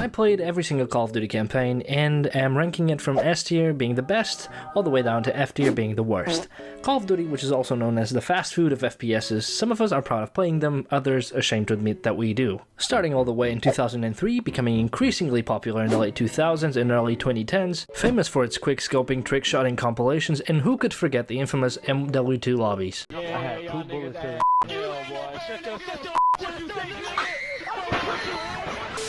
I played every single Call of Duty campaign and am ranking it from S tier being the best, all the way down to F tier being the worst. Call of Duty, which is also known as the fast food of FPSs, some of us are proud of playing them, others ashamed to admit that we do. Starting all the way in 2003, becoming increasingly popular in the late 2000s and early 2010s, famous for its quick scoping, trick-shotting compilations, and who could forget the infamous WWII lobbies.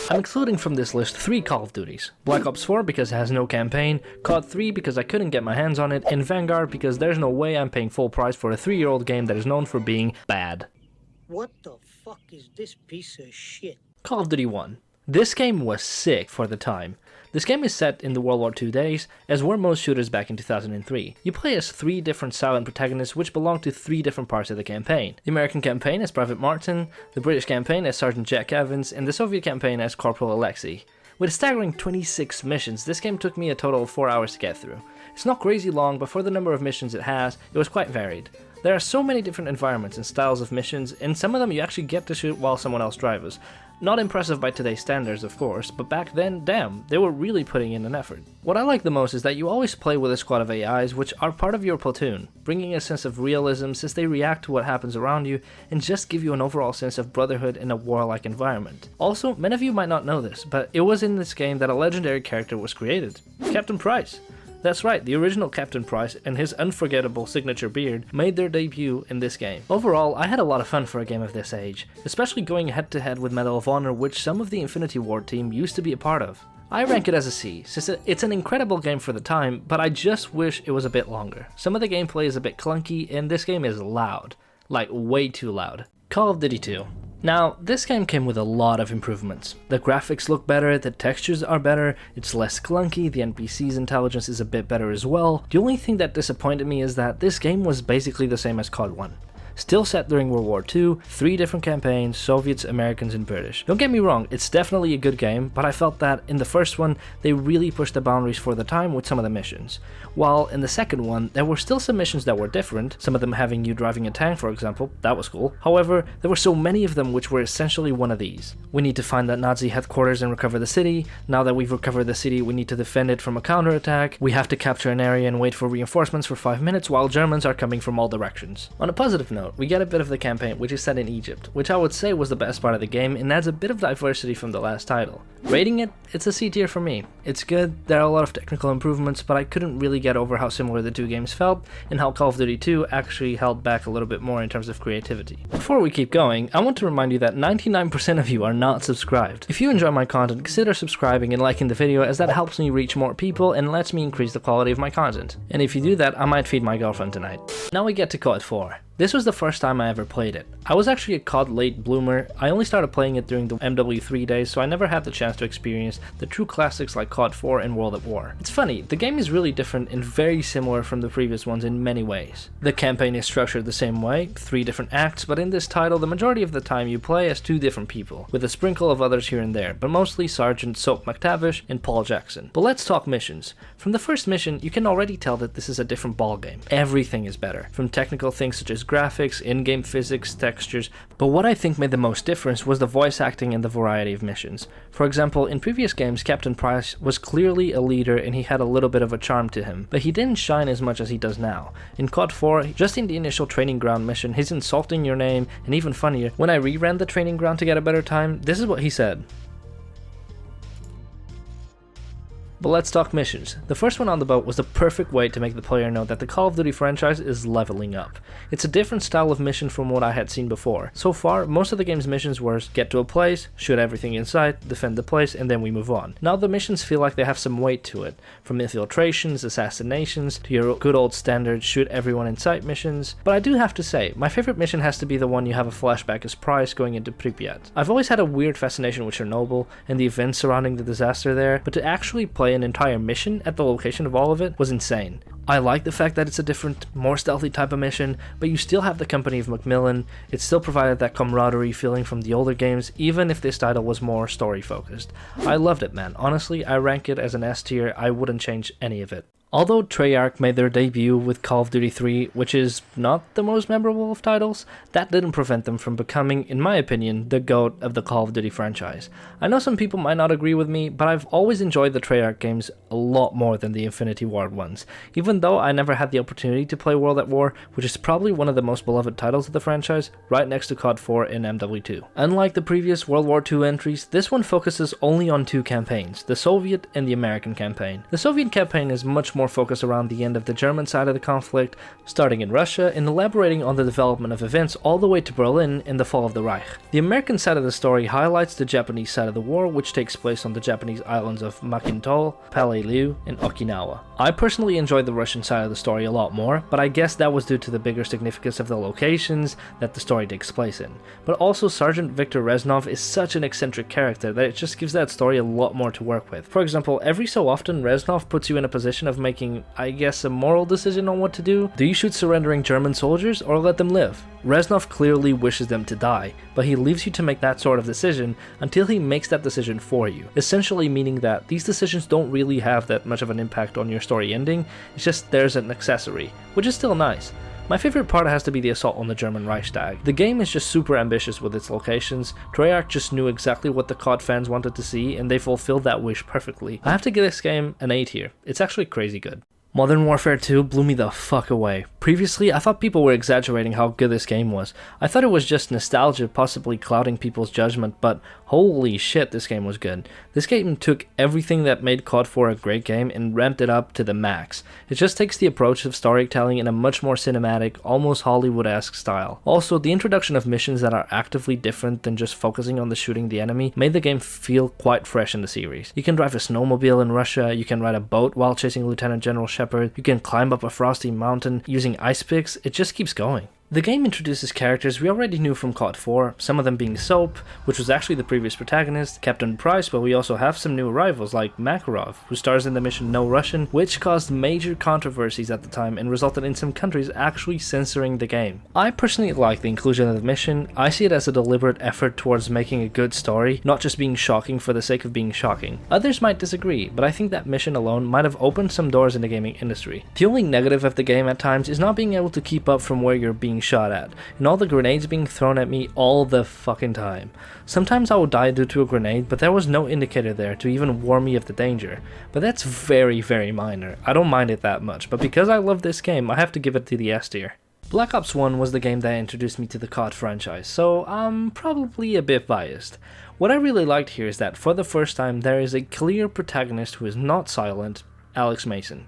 I'm excluding from this list 3 Call of Duties. Black Ops 4 because it has no campaign, COD 3 because I couldn't get my hands on it, and Vanguard because there's no way I'm paying full price for a 3-year-old game that is known for being bad. What the fuck is this piece of shit? Call of Duty 1. This game was sick for the time. This game is set in the World War II days, as were most shooters back in 2003. You play as 3 different silent protagonists which belong to 3 different parts of the campaign. The American campaign as Private Martin, the British campaign as Sergeant Jack Evans, and the Soviet campaign as Corporal Alexei. With a staggering 26 missions, this game took me a total of 4 hours to get through. It's not crazy long, but for the number of missions it has, it was quite varied. There are so many different environments and styles of missions, and some of them you actually get to shoot while someone else drives. Not impressive by today's standards, of course, but back then, damn, they were really putting in an effort. What I like the most is that you always play with a squad of AIs which are part of your platoon, bringing a sense of realism since they react to what happens around you and just give you an overall sense of brotherhood in a warlike environment. Also, many of you might not know this, but it was in this game that a legendary character was created, Captain Price. That's right, the original Captain Price and his unforgettable signature beard made their debut in this game. Overall, I had a lot of fun for a game of this age, especially going head to head with Medal of Honor, which some of the Infinity Ward team used to be a part of. I rank it as a C, since it's an incredible game for the time, but I just wish it was a bit longer. Some of the gameplay is a bit clunky, and this game is loud. Like, way too loud. Call of Duty 2. Now, this game came with a lot of improvements. The graphics look better, the textures are better, it's less clunky, the NPC's intelligence is a bit better as well. The only thing that disappointed me is that this game was basically the same as COD 1. Still set during World War II, 3 different campaigns, Soviets, Americans, and British. Don't get me wrong, it's definitely a good game, but I felt that in the first one, they really pushed the boundaries for the time with some of the missions. While in the second one, there were still some missions that were different, some of them having you driving a tank, for example, that was cool. However, there were so many of them which were essentially one of these. We need to find that Nazi headquarters and recover the city. Now that we've recovered the city, we need to defend it from a counterattack. We have to capture an area and wait for reinforcements for 5 minutes while Germans are coming from all directions. On a positive note, we get a bit of the campaign which is set in Egypt, which I would say was the best part of the game and adds a bit of diversity from the last title. Rating it, it's a C tier for me. It's good, there are a lot of technical improvements, but I couldn't really get over how similar the 2 games felt and how Call of Duty 2 actually held back a little bit more in terms of creativity. Before we keep going, I want to remind you that 99% of you are not subscribed. If you enjoy my content, consider subscribing and liking the video, as that helps me reach more people and lets me increase the quality of my content. And if you do that, I might feed my girlfriend tonight. Now we get to COD 4. This was the first time I ever played it. I was actually a COD late bloomer. I only started playing it during the MW3 days, so I never had the chance to experience the true classics like COD 4 and World at War. It's funny, the game is really different and very similar from the previous ones in many ways. The campaign is structured the same way, 3 different acts, but in this title the majority of the time you play as 2 different people, with a sprinkle of others here and there, but mostly Sergeant Soap McTavish and Paul Jackson. But let's talk missions. From the first mission, you can already tell that this is a different ballgame. Everything is better, from technical things such as graphics, in-game physics, textures, but what I think made the most difference was the voice acting and the variety of missions. For example, in previous games, Captain Price was clearly a leader and he had a little bit of a charm to him, but he didn't shine as much as he does now. In COD 4, just in the initial training ground mission, he's insulting your name, and even funnier, when I reran the training ground to get a better time, this is what he said. But let's talk missions. The first one on the boat was the perfect way to make the player know that the Call of Duty franchise is leveling up. It's a different style of mission from what I had seen before. So far, most of the game's missions were get to a place, shoot everything in sight, defend the place, and then we move on. Now the missions feel like they have some weight to it, from infiltrations, assassinations, to your good old standard shoot everyone in sight missions. But I do have to say, my favorite mission has to be the one you have a flashback as Price going into Pripyat. I've always had a weird fascination with Chernobyl and the events surrounding the disaster there, but to actually play an entire mission at the location of all of it was insane. I like the fact that it's a different, more stealthy type of mission, but you still have the company of Macmillan. It still provided that camaraderie feeling from the older games, even if this title was more story focused. I loved it, man. Honestly, I rank it as an S tier. I wouldn't change any of it. Although Treyarch made their debut with Call of Duty 3, which is not the most memorable of titles, that didn't prevent them from becoming, in my opinion, the GOAT of the Call of Duty franchise. I know some people might not agree with me, but I've always enjoyed the Treyarch games a lot more than the Infinity Ward ones, even though I never had the opportunity to play World at War, which is probably one of the most beloved titles of the franchise, right next to COD 4 and MW2. Unlike the previous World War II entries, this one focuses only on two campaigns, the Soviet and the American campaign. The Soviet campaign is much more focused around the end of the German side of the conflict, starting in Russia and elaborating on the development of events all the way to Berlin and the fall of the Reich. The American side of the story highlights the Japanese side of the war, which takes place on the Japanese islands of Makintoul, Palau, and Okinawa. I personally enjoyed the Russian side of the story a lot more, but I guess that was due to the bigger significance of the locations that the story takes place in. But also Sergeant Viktor Reznov is such an eccentric character that it just gives that story a lot more to work with. For example, every so often Reznov puts you in a position of making, I guess, a moral decision on what to do. Do you shoot surrendering German soldiers or let them live? Reznov clearly wishes them to die, but he leaves you to make that sort of decision until he makes that decision for you, essentially meaning that these decisions don't really have that much of an impact on your story ending, it's just there's an accessory, which is still nice. My favorite part has to be the assault on the German Reichstag. The game is just super ambitious with its locations. Treyarch just knew exactly what the COD fans wanted to see, and they fulfilled that wish perfectly. I have to give this game an 8 here. It's actually crazy good. Modern Warfare 2 blew me the fuck away. Previously, I thought people were exaggerating how good this game was. I thought it was just nostalgia possibly clouding people's judgment, but holy shit, this game was good. This game took everything that made COD 4 a great game and ramped it up to the max. It just takes the approach of storytelling in a much more cinematic, almost Hollywood-esque style. Also, the introduction of missions that are actively different than just focusing on the shooting the enemy made the game feel quite fresh in the series. You can drive a snowmobile in Russia, you can ride a boat while chasing Lieutenant General Shepard, you can climb up a frosty mountain using ice picks, it just keeps going. The game introduces characters we already knew from COD 4, some of them being Soap, which was actually the previous protagonist, Captain Price, but we also have some new arrivals like Makarov, who stars in the mission No Russian, which caused major controversies at the time and resulted in some countries actually censoring the game. I personally like the inclusion of the mission. I see it as a deliberate effort towards making a good story, not just being shocking for the sake of being shocking. Others might disagree, but I think that mission alone might have opened some doors in the gaming industry. The only negative of the game at times is not being able to keep up from where you're being shot at, and all the grenades being thrown at me all the fucking time. Sometimes I would die due to a grenade, but there was no indicator there to even warn me of the danger. But that's very, very minor. I don't mind it that much, but because I love this game, I have to give it to the S tier. Black Ops 1 was the game that introduced me to the COD franchise, so I'm probably a bit biased. What I really liked here is that for the first time there is a clear protagonist who is not silent, Alex Mason.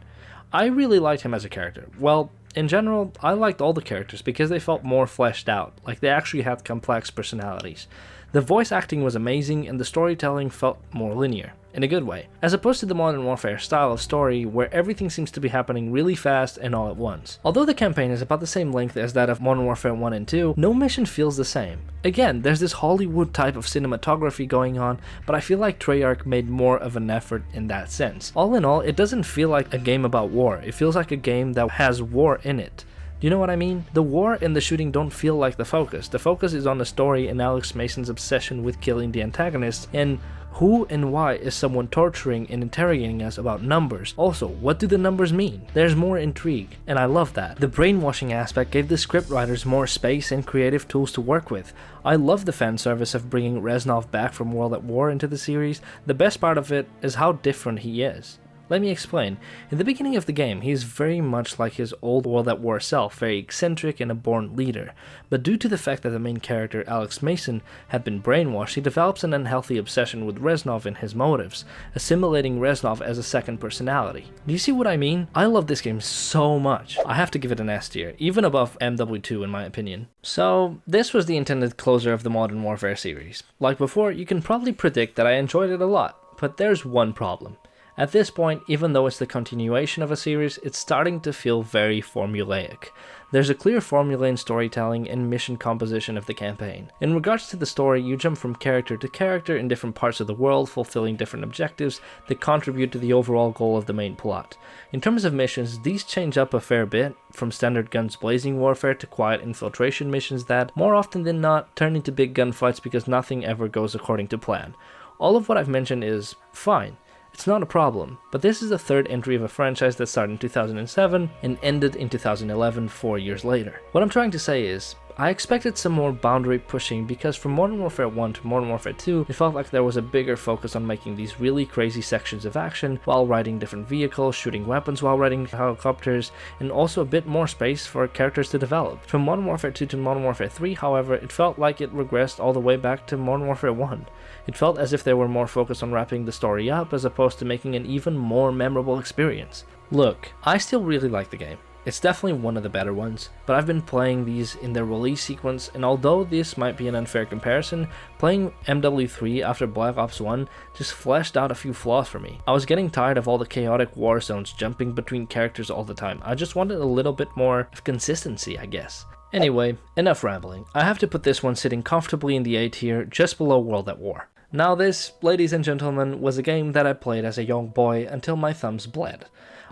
I really liked him as a character. Well, in general, I liked all the characters because they felt more fleshed out, like they actually had complex personalities. The voice acting was amazing and the storytelling felt more linear, in a good way, as opposed to the Modern Warfare style of story where everything seems to be happening really fast and all at once. Although the campaign is about the same length as that of Modern Warfare 1 and 2, no mission feels the same. Again, there's this Hollywood type of cinematography going on, but I feel like Treyarch made more of an effort in that sense. All in all, it doesn't feel like a game about war, it feels like a game that has war in it. Do you know what I mean? The war and the shooting don't feel like the focus. The focus is on the story and Alex Mason's obsession with killing the antagonist, and who and why is someone torturing and interrogating us about numbers? Also, what do the numbers mean? There's more intrigue, and I love that. The brainwashing aspect gave the scriptwriters more space and creative tools to work with. I love the fan service of bringing Reznov back from World at War into the series. The best part of it is how different he is. Let me explain. In the beginning of the game, he is very much like his old World at War self, very eccentric and a born leader. But due to the fact that the main character, Alex Mason, had been brainwashed, he develops an unhealthy obsession with Reznov and his motives, assimilating Reznov as a second personality. Do you see what I mean? I love this game so much. I have to give it an S tier, even above MW2 in my opinion. So, this was the intended closer of the Modern Warfare series. Like before, you can probably predict that I enjoyed it a lot, but there's one problem. At this point, even though it's the continuation of a series, it's starting to feel very formulaic. There's a clear formula in storytelling and mission composition of the campaign. In regards to the story, you jump from character to character in different parts of the world, fulfilling different objectives that contribute to the overall goal of the main plot. In terms of missions, these change up a fair bit, from standard guns blazing warfare to quiet infiltration missions that, more often than not, turn into big gunfights because nothing ever goes according to plan. All of what I've mentioned is fine. It's not a problem, but this is the third entry of a franchise that started in 2007 and ended in 2011, 4 years later. What I'm trying to say is, I expected some more boundary pushing because from Modern Warfare 1 to Modern Warfare 2, it felt like there was a bigger focus on making these really crazy sections of action while riding different vehicles, shooting weapons while riding helicopters, and also a bit more space for characters to develop. From Modern Warfare 2 to Modern Warfare 3, however, it felt like it regressed all the way back to Modern Warfare 1. It felt as if they were more focused on wrapping the story up as opposed to making an even more memorable experience. Look, I still really like the game. It's definitely one of the better ones, but I've been playing these in their release sequence, and although this might be an unfair comparison, playing MW3 after Black Ops 1 just fleshed out a few flaws for me. I was getting tired of all the chaotic war zones jumping between characters all the time. I just wanted a little bit more of consistency, I guess. Anyway, enough rambling. I have to put this one sitting comfortably in the A tier, just below World at War. Now this, ladies and gentlemen, was a game that I played as a young boy until my thumbs bled.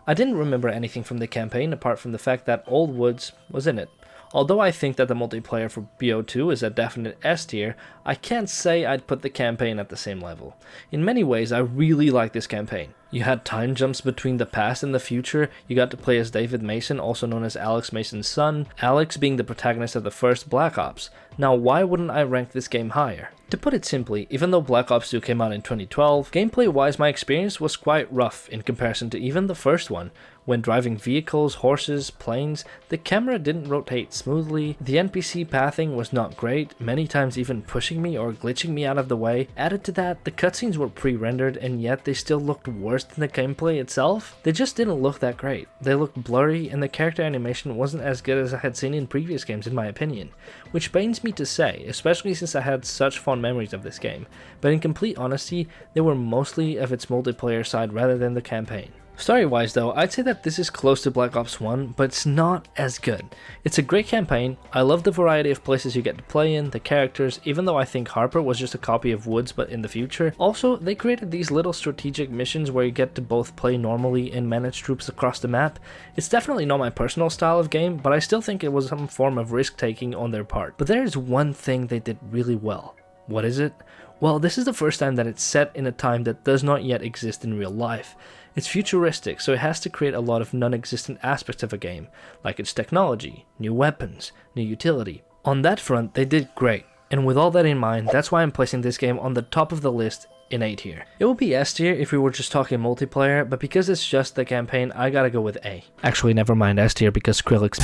I didn't remember anything from the campaign apart from the fact that Old Woods was in it. Although I think that the multiplayer for BO2 is a definite S tier, I can't say I'd put the campaign at the same level. In many ways, I really like this campaign. You had time jumps between the past and the future, you got to play as David Mason, also known as Alex Mason's son, Alex being the protagonist of the first Black Ops. Now why wouldn't I rank this game higher? To put it simply, even though Black Ops 2 came out in 2012, gameplay-wise my experience was quite rough in comparison to even the first one. When driving vehicles, horses, planes, the camera didn't rotate smoothly, the NPC pathing was not great, many times even pushing me or glitching me out of the way. Added to that, the cutscenes were pre-rendered and yet they still looked worse than the gameplay itself. They just didn't look that great. They looked blurry and the character animation wasn't as good as I had seen in previous games in my opinion. Which pains me to say, especially since I had such fond memories of this game. But in complete honesty, they were mostly of its multiplayer side rather than the campaign. Story-wise though, I'd say that this is close to Black Ops 1, but it's not as good. It's a great campaign, I love the variety of places you get to play in, the characters, even though I think Harper was just a copy of Woods but in the future. Also, they created these little strategic missions where you get to both play normally and manage troops across the map. It's definitely not my personal style of game, but I still think it was some form of risk-taking on their part. But there is one thing they did really well. What is it? Well, this is the first time that it's set in a time that does not yet exist in real life. It's futuristic, so it has to create a lot of non-existent aspects of a game, like its technology, new weapons, new utility. On that front, they did great, and with all that in mind, that's why I'm placing this game on the top of the list in A tier. It would be S tier if we were just talking multiplayer, but because it's just the campaign, I gotta go with A. Actually, never mind S tier because Skrillex.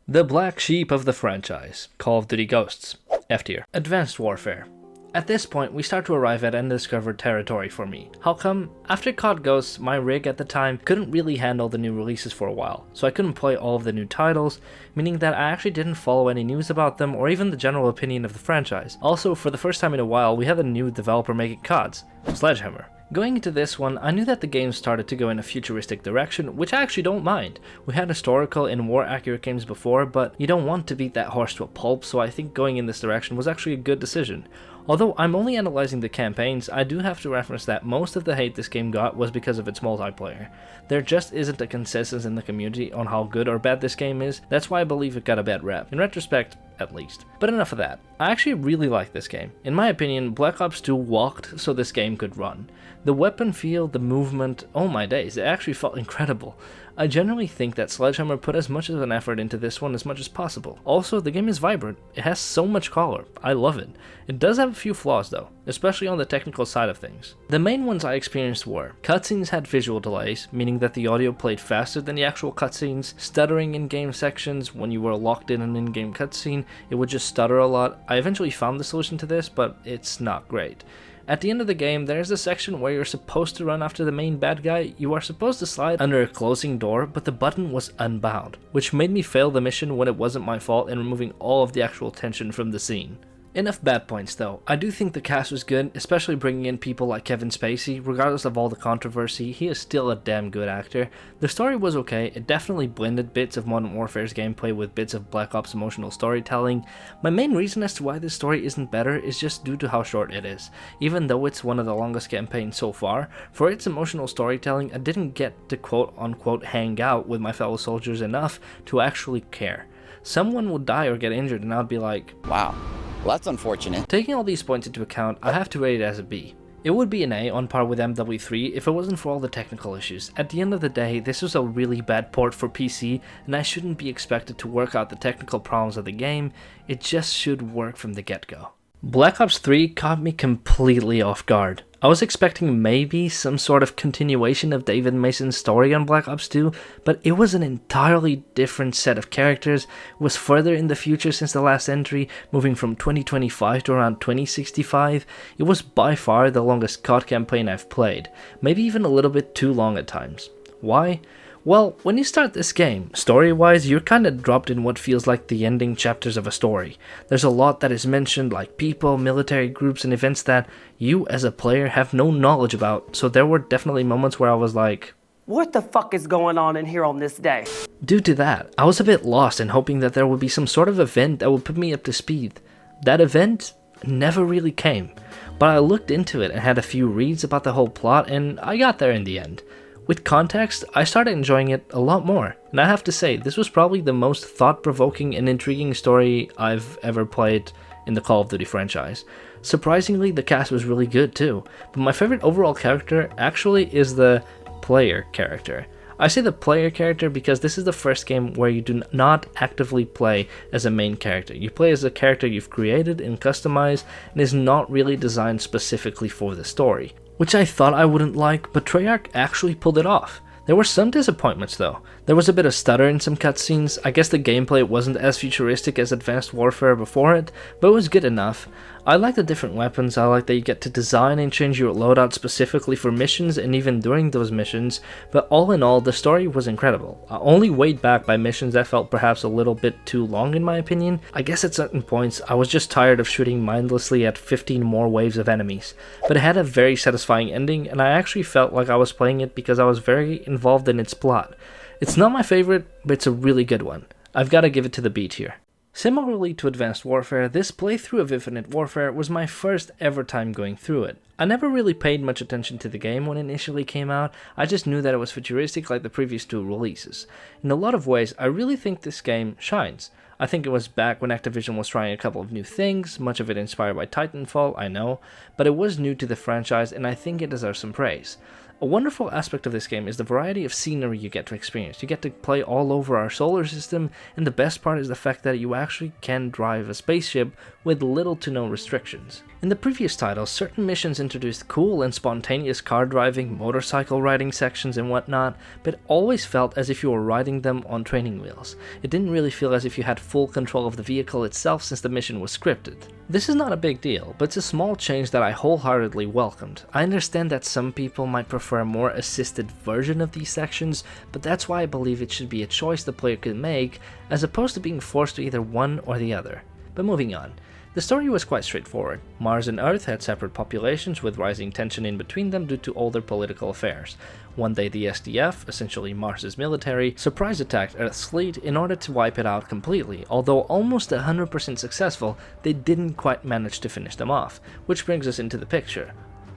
The black sheep of the franchise, Call of Duty Ghosts, F tier. Advanced Warfare. At this point, we start to arrive at undiscovered territory for me. How come? After COD Ghosts, my rig at the time couldn't really handle the new releases for a while, so I couldn't play all of the new titles, meaning that I actually didn't follow any news about them or even the general opinion of the franchise. Also, for the first time in a while, we had a new developer making CODs, Sledgehammer. Going into this one, I knew that the game started to go in a futuristic direction, which I actually don't mind. We had historical and war accurate games before, but you don't want to beat that horse to a pulp, so I think going in this direction was actually a good decision. Although I'm only analyzing the campaigns, I do have to reference that most of the hate this game got was because of its multiplayer. There just isn't a consensus in the community on how good or bad this game is, that's why I believe it got a bad rep, in retrospect, at least. But enough of that. I actually really like this game. In my opinion, Black Ops 2 walked so this game could run. The weapon feel, the movement, oh my days, it actually felt incredible. I generally think that Sledgehammer put as much of an effort into this one as much as possible. Also, the game is vibrant. It has so much color. I love it. It does have a few flaws though, especially on the technical side of things. The main ones I experienced were, cutscenes had visual delays, meaning that the audio played faster than the actual cutscenes, stuttering in game sections. When you were locked in an in-game cutscene, it would just stutter a lot. I eventually found the solution to this, but it's not great. At the end of the game, there's a section where you're supposed to run after the main bad guy. You are supposed to slide under a closing door, but the button was unbound, which made me fail the mission when it wasn't my fault and removing all of the actual tension from the scene. Enough bad points though. I do think the cast was good, especially bringing in people like Kevin Spacey. Regardless of all the controversy, he is still a damn good actor. The story was okay, it definitely blended bits of Modern Warfare's gameplay with bits of Black Ops' emotional storytelling. My main reason as to why this story isn't better is just due to how short it is. Even though it's one of the longest campaigns so far, for its emotional storytelling I didn't get to quote unquote hang out with my fellow soldiers enough to actually care. someone would die or get injured and I'd be like, Wow, well that's unfortunate. taking all these points into account, I have to rate it as a B. It would be an A on par with MW3 if it wasn't for all the technical issues. At the end of the day, this was a really bad port for PC, and I shouldn't be expected to work out the technical problems of the game, it just should work from the get-go. Black Ops 3 caught me completely off guard. I was expecting maybe some sort of continuation of David Mason's story on Black Ops 2, but it was an entirely different set of characters. It was further in the future since the last entry, moving from 2025 to around 2065. It was by far the longest COD campaign I've played, maybe even a little bit too long at times. Why? Well, when you start this game, story-wise, you're kinda dropped in what feels like the ending chapters of a story. There's a lot that is mentioned, like people, military groups, and events that you as a player have no knowledge about, so there were definitely moments where I was like, what the fuck is going on in here on this day? due to that, I was a bit lost and hoping that there would be some sort of event that would put me up to speed. That event never really came, but I looked into it and had a few reads about the whole plot, and I got there in the end. With context, I started enjoying it a lot more, and I have to say, this was probably the most thought-provoking and intriguing story I've ever played in the Call of Duty franchise. Surprisingly, the cast was really good too, but my favorite overall character actually is the player character. I say the player character because this is the first game where you do not actively play as a main character. You play as a character you've created and customized and is not really designed specifically for the story, which I thought I wouldn't like, but Treyarch actually pulled it off. There were some disappointments though. There was a bit of stutter in some cutscenes. I guess the gameplay wasn't as futuristic as Advanced Warfare before it, but it was good enough. I like the different weapons, I like that you get to design and change your loadout specifically for missions and even during those missions, but all in all, the story was incredible. I only weighed back by missions that felt perhaps a little bit too long in my opinion. I guess at certain points, I was just tired of shooting mindlessly at 15 more waves of enemies, but it had a very satisfying ending, and I actually felt like I was playing it because I was very involved in its plot. It's not my favorite, but it's a really good one. I've got to give it to the B tier. Similarly to Advanced Warfare, this playthrough of Infinite Warfare was my first ever time going through it. I never really paid much attention to the game when it initially came out, I just knew that it was futuristic like the previous two releases. In a lot of ways, I really think this game shines. I think it was back when Activision was trying a couple of new things, much of it inspired by Titanfall, I know, but it was new to the franchise and I think it deserves some praise. A wonderful aspect of this game is the variety of scenery you get to experience. You get to play all over our solar system, and the best part is the fact that you actually can drive a spaceship with little to no restrictions. In the previous titles, certain missions introduced cool and spontaneous car driving, motorcycle riding sections and whatnot, but it always felt as if you were riding them on training wheels. It didn't really feel as if you had full control of the vehicle itself since the mission was scripted. This is not a big deal, but it's a small change that I wholeheartedly welcomed. I understand that some people might prefer a more assisted version of these sections, but that's why I believe it should be a choice the player can make, as opposed to being forced to either one or the other. But moving on. The story was quite straightforward. Mars and Earth had separate populations with rising tension in between them due to older political affairs. One day the SDF, essentially Mars's military, surprise attacked Earth's fleet in order to wipe it out completely. Although almost 100% successful, they didn't quite manage to finish them off, which brings us into the picture.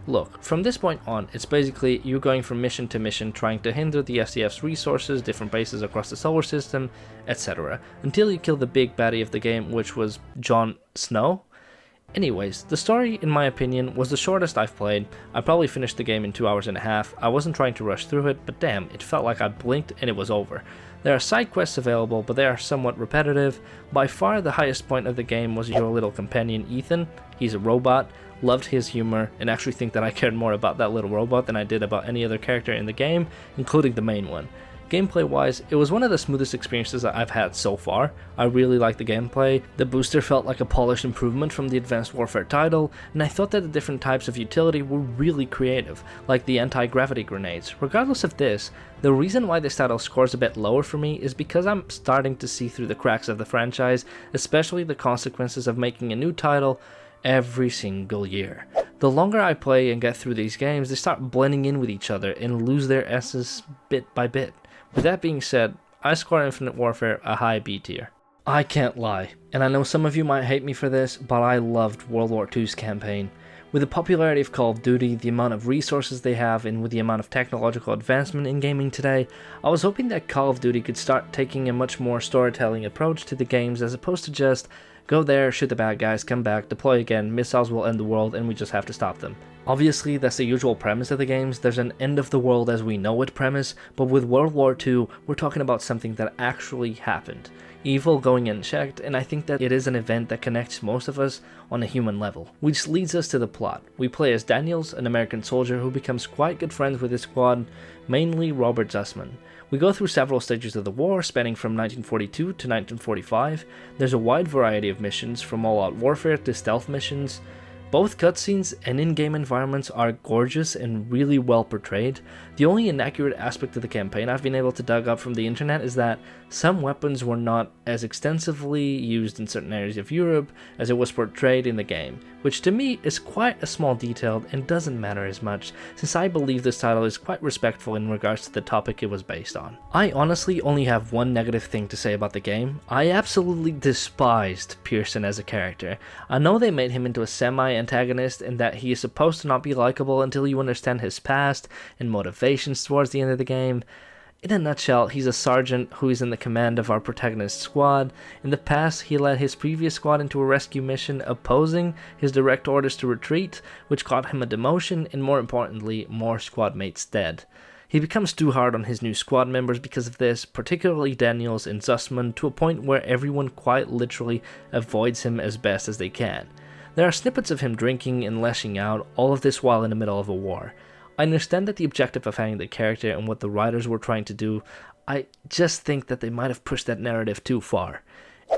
Look, from this point on, it's basically you going from mission to mission trying to hinder the SDF's resources, different bases across the solar system, etc. until you kill the big baddie of the game, which was Jon Snow. Anyways, the story, in my opinion, was the shortest I've played. I probably finished the game in 2 hours and a half. I wasn't trying to rush through it, but damn, it felt like I blinked and it was over. There are side quests available, but they are somewhat repetitive. By far the highest point of the game was your little companion Ethan. He's a robot, loved his humor, and actually think that I cared more about that little robot than I did about any other character in the game, including the main one. Gameplay wise, it was one of the smoothest experiences that I've had so far. I really liked the gameplay. The booster felt like a polished improvement from the Advanced Warfare title, and I thought that the different types of utility were really creative, like the anti-gravity grenades. Regardless of this, the reason why this title scores a bit lower for me is because I'm starting to see through the cracks of the franchise, especially the consequences of making a new title every single year. The longer I play and get through these games, they start blending in with each other and lose their essence bit by bit. With that being said, I score Infinite Warfare a high B tier. I can't lie, and I know some of you might hate me for this, but I loved World War II's campaign. With the popularity of Call of Duty, the amount of resources they have, and with the amount of technological advancement in gaming today, I was hoping that Call of Duty could start taking a much more storytelling approach to the games as opposed to just go there, shoot the bad guys, come back, deploy again, missiles will end the world, and we just have to stop them. Obviously, that's the usual premise of the games. There's an end of the world as we know it premise, but with World War II, we're talking about something that actually happened. Evil going unchecked, and I think that it is an event that connects most of us on a human level. Which leads us to the plot. We play as Daniels, an American soldier who becomes quite good friends with his squad, mainly Robert Zussman. We go through several stages of the war, spanning from 1942 to 1945. There's a wide variety of missions, from all-out warfare to stealth missions. Both cutscenes and in-game environments are gorgeous and really well portrayed. The only inaccurate aspect of the campaign I've been able to dug up from the internet is that some weapons were not as extensively used in certain areas of Europe as it was portrayed in the game, which to me is quite a small detail and doesn't matter as much, since I believe this title is quite respectful in regards to the topic it was based on. I honestly only have one negative thing to say about the game. I absolutely despised Pearson as a character. I know they made him into a semi-antagonist and that he is supposed to not be likable until you understand his past and motivations towards the end of the game. In a nutshell, he's a sergeant who is in the command of our protagonist's squad. In the past, he led his previous squad into a rescue mission opposing his direct orders to retreat, which got him a demotion and, more importantly, more squad mates dead. He becomes too hard on his new squad members because of this, particularly Daniels and Zussman, to a point where everyone quite literally avoids him as best as they can. There are snippets of him drinking and lashing out, all of this while in the middle of a war. I understand that the objective of having the character and what the writers were trying to do, I just think that they might have pushed that narrative too far.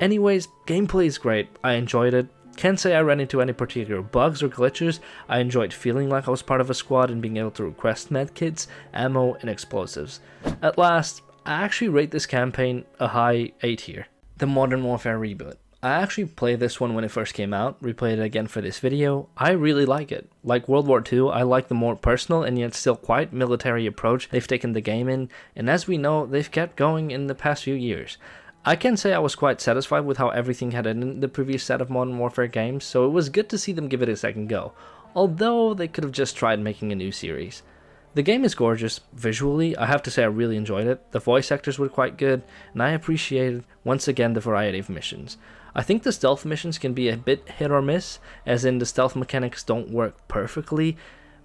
Anyways, gameplay is great, I enjoyed it. Can't say I ran into any particular bugs or glitches. I enjoyed feeling like I was part of a squad and being able to request medkits, ammo, and explosives. At last, I actually rate this campaign a high A tier. The Modern Warfare Reboot. I actually played this one when it first came out, replayed it again for this video. I really like it. Like World War II, I like the more personal and yet still quite military approach they've taken the game in, and as we know, they've kept going in the past few years. I can say I was quite satisfied with how everything had ended in the previous set of Modern Warfare games, so it was good to see them give it a second go, although they could have just tried making a new series. The game is gorgeous. Visually, I have to say I really enjoyed it. The voice actors were quite good, and I appreciated, once again, the variety of missions. I think the stealth missions can be a bit hit or miss, as in the stealth mechanics don't work perfectly,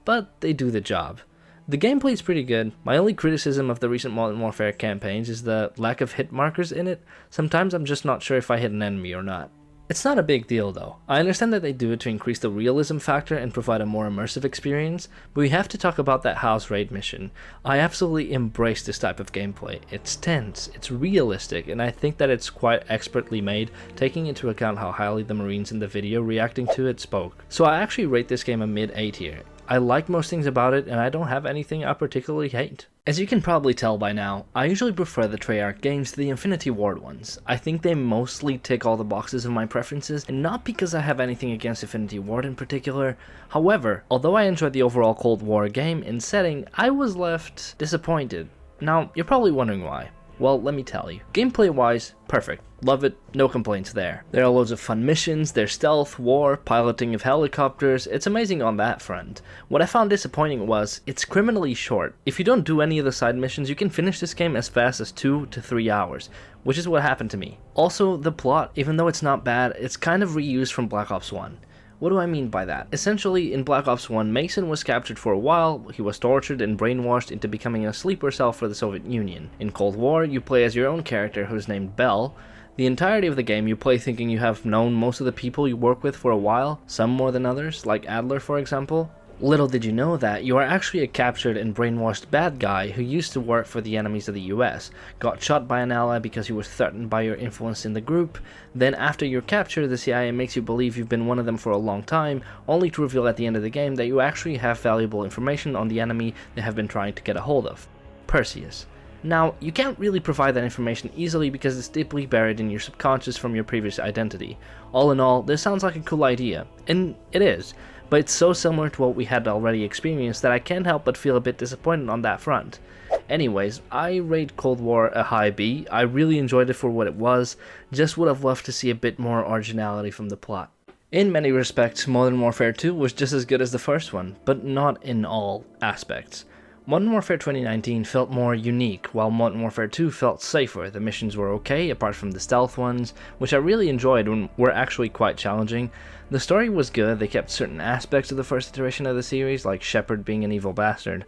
but they do the job. The gameplay is pretty good. My only criticism of the recent Modern Warfare campaigns is the lack of hit markers in it. Sometimes I'm just not sure if I hit an enemy or not. It's not a big deal though. I understand that they do it to increase the realism factor and provide a more immersive experience, but we have to talk about that house raid mission. I absolutely embrace this type of gameplay. It's tense, it's realistic, and I think that it's quite expertly made, taking into account how highly the Marines in the video reacting to it spoke. So I actually rate this game a mid-A tier. I like most things about it, and I don't have anything I particularly hate. As you can probably tell by now, I usually prefer the Treyarch games to the Infinity Ward ones. I think they mostly tick all the boxes of my preferences, and not because I have anything against Infinity Ward in particular. However, although I enjoyed the overall Cold War game and setting, I was left disappointed. Now, you're probably wondering why. Well, let me tell you. Gameplay-wise, perfect. Love it, no complaints there. There are loads of fun missions, there's stealth, war, piloting of helicopters, it's amazing on that front. What I found disappointing was, it's criminally short. If you don't do any of the side missions, you can finish this game as fast as 2 to 3 hours, which is what happened to me. Also, the plot, even though it's not bad, it's kind of reused from Black Ops 1. What do I mean by that? Essentially, in Black Ops 1, Mason was captured for a while, he was tortured and brainwashed into becoming a sleeper cell for the Soviet Union. In Cold War, you play as your own character who's named Bell. The entirety of the game you play thinking you have known most of the people you work with for a while, some more than others, like Adler for example. Little did you know that you are actually a captured and brainwashed bad guy who used to work for the enemies of the US, got shot by an ally because he was threatened by your influence in the group, then after you're captured the CIA makes you believe you've been one of them for a long time, only to reveal at the end of the game that you actually have valuable information on the enemy they have been trying to get a hold of, Perseus. Now, you can't really provide that information easily because it's deeply buried in your subconscious from your previous identity. All in all, this sounds like a cool idea, and it is, but it's so similar to what we had already experienced that I can't help but feel a bit disappointed on that front. Anyways, I rate Cold War a high B. I really enjoyed it for what it was, just would have loved to see a bit more originality from the plot. In many respects, Modern Warfare 2 was just as good as the first one, but not in all aspects. Modern Warfare 2019 felt more unique, while Modern Warfare 2 felt safer. The missions were okay, apart from the stealth ones, which I really enjoyed and were actually quite challenging. The story was good, they kept certain aspects of the first iteration of the series, like Shepard being an evil bastard,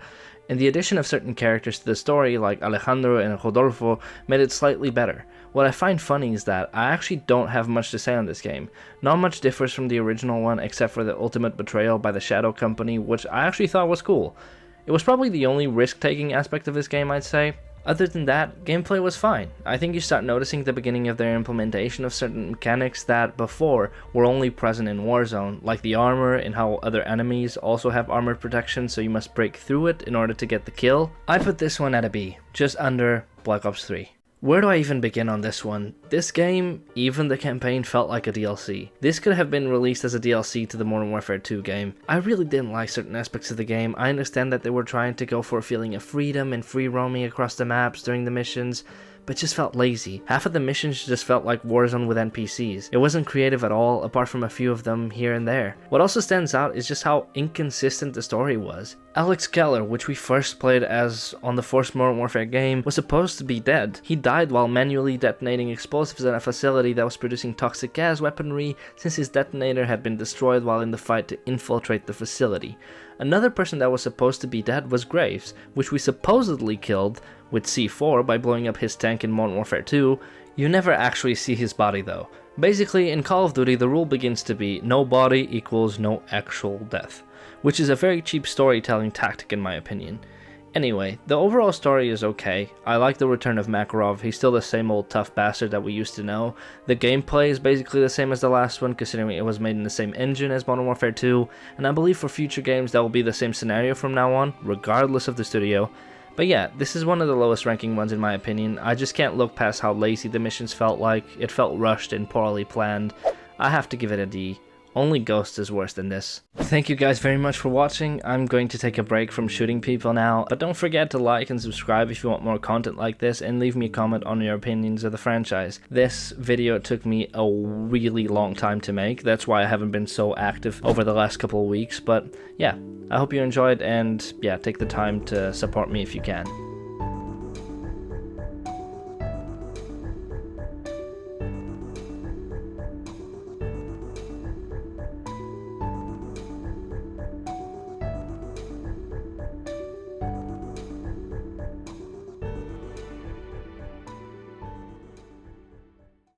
and the addition of certain characters to the story, like Alejandro and Rodolfo, made it slightly better. What I find funny is that I actually don't have much to say on this game. Not much differs from the original one, except for the ultimate betrayal by the Shadow Company, which I actually thought was cool. It was probably the only risk-taking aspect of this game, I'd say. Other than that, gameplay was fine. I think you start noticing the beginning of their implementation of certain mechanics that before were only present in Warzone, like the armor and how other enemies also have armored protection, so you must break through it in order to get the kill. I put this one at a B, just under Black Ops 3. Where do I even begin on this one? This game, even the campaign, felt like a DLC. This could have been released as a DLC to the Modern Warfare 2 game. I really didn't like certain aspects of the game. I understand that they were trying to go for a feeling of freedom and free roaming across the maps during the missions, but just felt lazy. Half of the missions just felt like Warzone with NPCs. It wasn't creative at all, apart from a few of them here and there. What also stands out is just how inconsistent the story was. Alex Keller, which we first played as on the first Modern Warfare game, was supposed to be dead. He died while manually detonating explosives in a facility that was producing toxic gas weaponry, since his detonator had been destroyed while in the fight to infiltrate the facility. Another person that was supposed to be dead was Graves, which we supposedly killed with C4 by blowing up his tank in Modern Warfare 2. You never actually see his body though. Basically, in Call of Duty, the rule begins to be no body equals no actual death, which is a very cheap storytelling tactic in my opinion. Anyway, the overall story is okay. I like the return of Makarov. He's still the same old tough bastard that we used to know. The gameplay is basically the same as the last one, considering it was made in the same engine as Modern Warfare 2, and I believe for future games that will be the same scenario from now on, regardless of the studio. But yeah, this is one of the lowest ranking ones in my opinion. I just can't look past how lazy the missions felt like. It felt rushed and poorly planned. I have to give it a D. Only Ghost is worse than this. Thank you guys very much for watching. I'm going to take a break from shooting people now, but don't forget to like and subscribe if you want more content like this, and leave me a comment on your opinions of the franchise. This video took me a really long time to make, that's why I haven't been so active over the last couple of weeks, but yeah, I hope you enjoyed, and yeah, take the time to support me if you can.